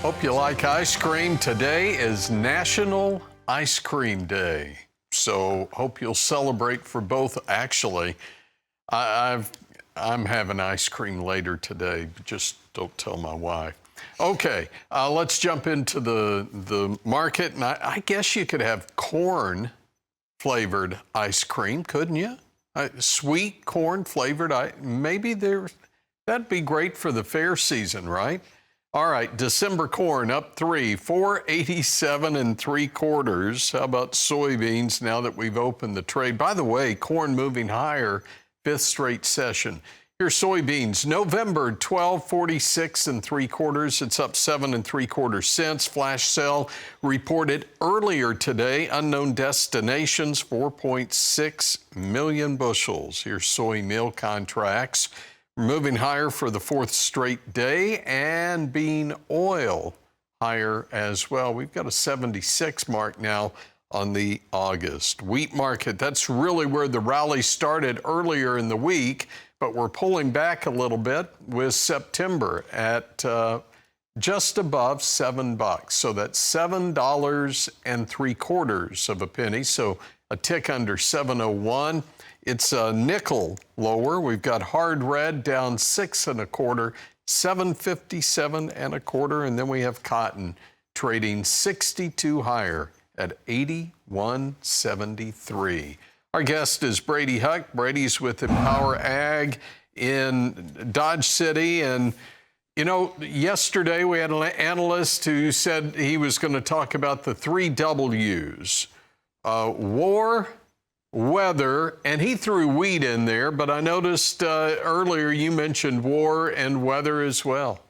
Hope you like ice cream. Today is National Ice Cream Day. So hope you'll celebrate for both. Actually, I'm having ice cream later today, but just don't tell my wife. Okay, let's jump into the market. And I guess you could have corn flavored ice cream, couldn't you? Sweet corn flavored, maybe that'd be great for the fair season, right? All right, December corn up 487 3/4. How about soybeans now that we've opened the trade? By the way, corn moving higher, 5th straight session. Here's soybeans. November 1246 3/4. It's up 7 3/4 cents. Flash sale reported earlier today. Unknown destinations 4.6 million bushels. Here's soy meal contracts. Moving higher for the 4th straight day, and bean oil higher as well. We've got a 76 mark now on the August wheat market. That's really where the rally started earlier in the week, but we're pulling back a little bit with September at just above $7. So that's $7 3/4 of a penny. So a tick under 701. It's a nickel lower. We've got hard red down 6 1/4, 757 1/4, and then we have cotton trading 62 higher at 81.73. Our guest is Brady Huck. Brady's with EmpowerAg in Dodge City, and you know, yesterday we had an analyst who said he was going to talk about the 3 W's: war, weather, and he threw wheat in there, but I noticed earlier you mentioned war and weather as well.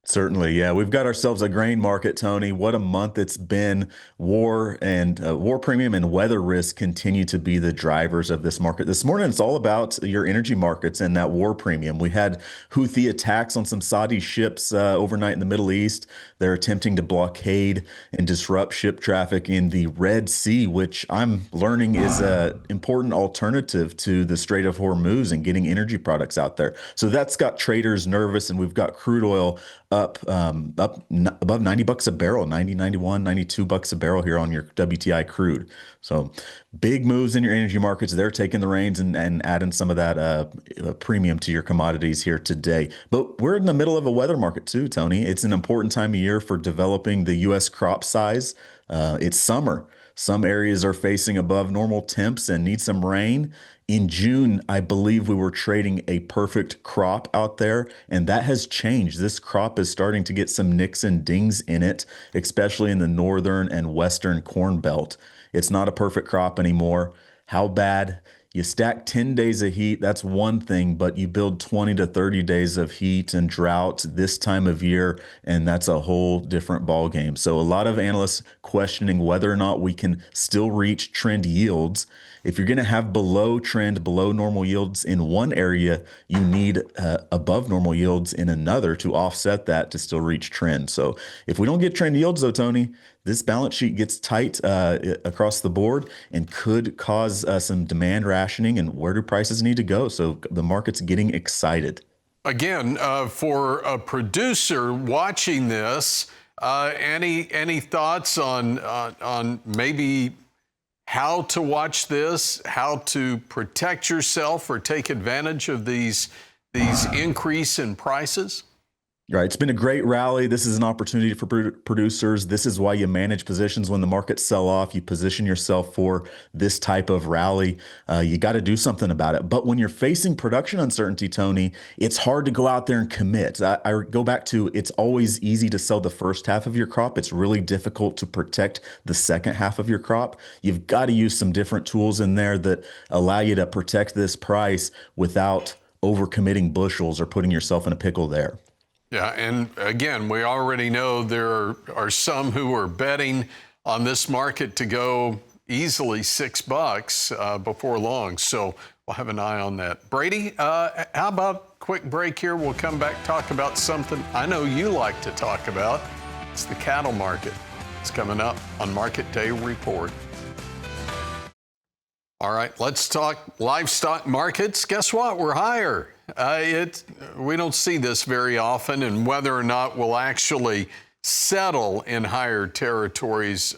Certainly, yeah. We've got ourselves a grain market, Tony. What a month it's been. War and war premium and weather risk continue to be the drivers of this market. This morning, it's all about your energy markets and that war premium. We had Houthi attacks on some Saudi ships overnight in the Middle East. They're attempting to blockade and disrupt ship traffic in the Red Sea, which I'm learning is an important alternative to the Strait of Hormuz and getting energy products out there. So that's got traders nervous, and we've got crude oil up above $90 a barrel, 90, 91, $92 a barrel here on your WTI crude. So big moves in your energy markets. They're taking the reins and adding some of that premium to your commodities here today. But we're in the middle of a weather market too, Tony. It's an important time of year for developing the U.S. crop size. It's summer. Some areas are facing above normal temps and need some rain. In June, I believe we were trading a perfect crop out there, and that has changed. This crop is starting to get some nicks and dings in it, especially in the northern and western corn belt. It's not a perfect crop anymore. How bad? You stack 10 days of heat, that's one thing, but you build 20 to 30 days of heat and drought this time of year, and that's a whole different ballgame. So a lot of analysts questioning whether or not we can still reach trend yields. If you're going to have below trend, below normal yields in one area, you need above normal yields in another to offset that to still reach trend. So if we don't get trend yields, though, Tony, this balance sheet gets tight across the board and could cause some demand rationing. And where do prices need to go? So the market's getting excited. Again, for a producer watching this, any thoughts on maybe how to watch this, how to protect yourself or take advantage of these increase in prices? Right. It's been a great rally. This is an opportunity for producers. This is why you manage positions when the markets sell off. You position yourself for this type of rally. You got to do something about it. But when you're facing production uncertainty, Tony, it's hard to go out there and commit. I go back to it's always easy to sell the first half of your crop. It's really difficult to protect the second half of your crop. You've got to use some different tools in there that allow you to protect this price without overcommitting bushels or putting yourself in a pickle there. Yeah, and again, we already know there are some who are betting on this market to go easily $6 before long. So we'll have an eye on that. Brady, how about a quick break here? We'll come back, talk about something I know you like to talk about. It's the cattle market. It's coming up on Market Day Report. All right, let's talk livestock markets. Guess what? We're higher. We don't see this very often, and whether or not we'll actually settle in higher territories,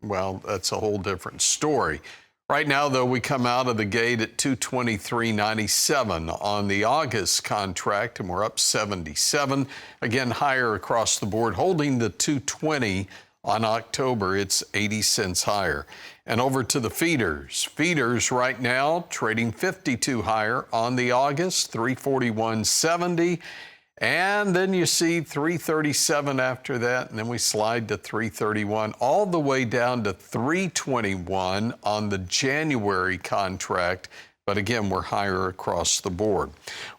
well, that's a whole different story. Right now, though, we come out of the gate at 223.97 on the August contract, and we're up 77. Again, higher across the board, holding the 220 on October. It's 80 cents higher. And over to the feeders. Feeders right now trading 52 higher on the August, 341.70. And then you see 337 after that, and then we slide to 331, all the way down to 321 on the January contract. But again, we're higher across the board.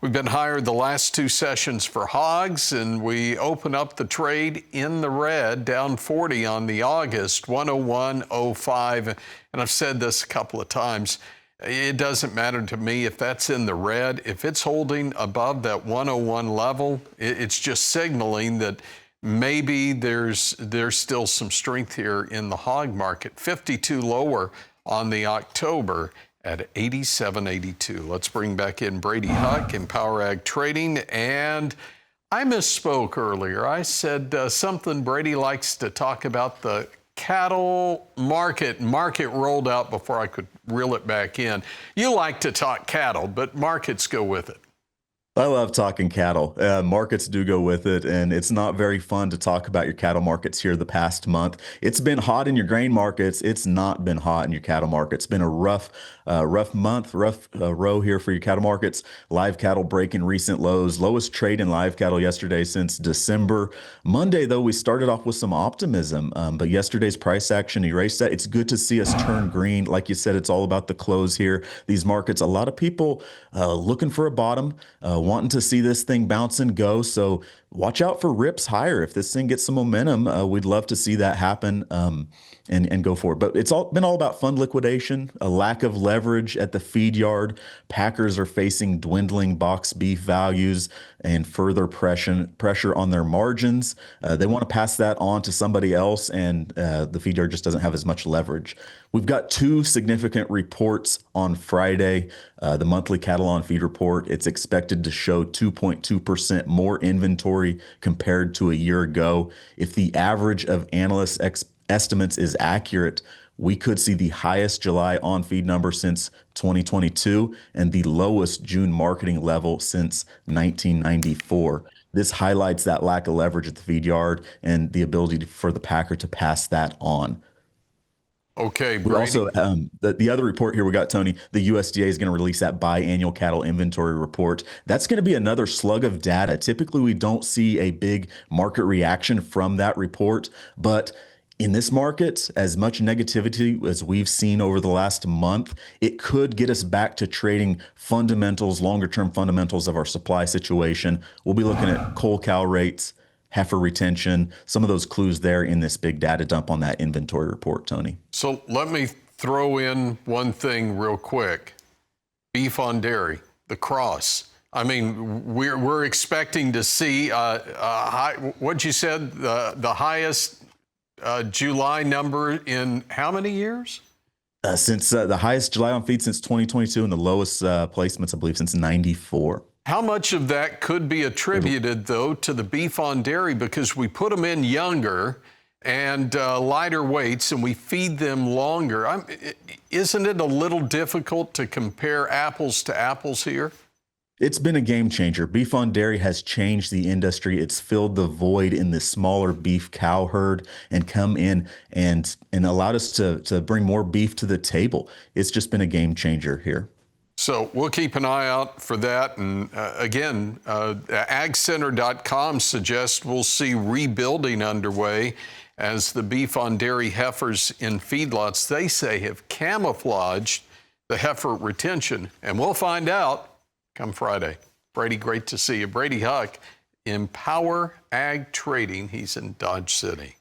We've been higher the last two sessions for hogs, and we open up the trade in the red, down 40 on the August, 101.05. And I've said this a couple of times. It doesn't matter to me if that's in the red. If it's holding above that 101 level, it's just signaling that maybe there's still some strength here in the hog market. 52 lower on the October at 87.82. Let's bring back in Brady Huck, EmpowerAg Trading. And I misspoke earlier. I said something Brady likes to talk about the cattle market rolled out before I could reel it back in. You like to talk cattle, but markets go with it. I love talking cattle. Markets do go with it, and it's not very fun to talk about your cattle markets here the past month. It's been hot in your grain markets. It's not been hot in your cattle market. It's been a rough month, rough row here for your cattle markets. Live cattle breaking recent lows. Lowest trade in live cattle yesterday since December. Monday, though, we started off with some optimism, but yesterday's price action erased that. It's good to see us turn green. Like you said, it's all about the close here. These markets, a lot of people looking for a bottom, wanting to see this thing bounce and go. So watch out for rips higher. If this thing gets some momentum, we'd love to see that happen and go for it. But it's been all about fund liquidation, a lack of leverage at the feed yard. Packers are facing dwindling box beef values and further pressure on their margins. They want to pass that on to somebody else, and the feed yard just doesn't have as much leverage. We've got two significant reports on Friday. The monthly cattle on feed report, it's expected to show 2.2% more inventory compared to a year ago. If the average of analysts' estimates is accurate, we could see the highest July on feed number since 2022 and the lowest June marketing level since 1994. This highlights that lack of leverage at the feed yard and the ability for the packer to pass that on. Okay, We're also, the other report here we got, Tony, the USDA is going to release that biannual cattle inventory report. That's going to be another slug of data. Typically, we don't see a big market reaction from that report, but in this market, as much negativity as we've seen over the last month, it could get us back to trading fundamentals, longer-term fundamentals of our supply situation. We'll be looking at coal cow rates, heifer retention, some of those clues there in this big data dump on that inventory report, Tony. So let me throw in one thing real quick. Beef on dairy, the cross. I mean, we're expecting to see what you said, the highest July number in how many years? Since the highest July on feed since 2022 and the lowest placements, I believe, since 94. How much of that could be attributed, though, to the beef on dairy? Because we put them in younger and lighter weights, and we feed them longer. Isn't it a little difficult to compare apples to apples here? It's been a game changer. Beef on dairy has changed the industry. It's filled the void in the smaller beef cow herd and come in and allowed us to bring more beef to the table. It's just been a game changer here. So we'll keep an eye out for that. And again, agcenter.com suggests we'll see rebuilding underway as the beef on dairy heifers in feedlots, they say, have camouflaged the heifer retention. And we'll find out come Friday. Brady, great to see you. Brady Huck, EmpowerAg Trading. He's in Dodge City.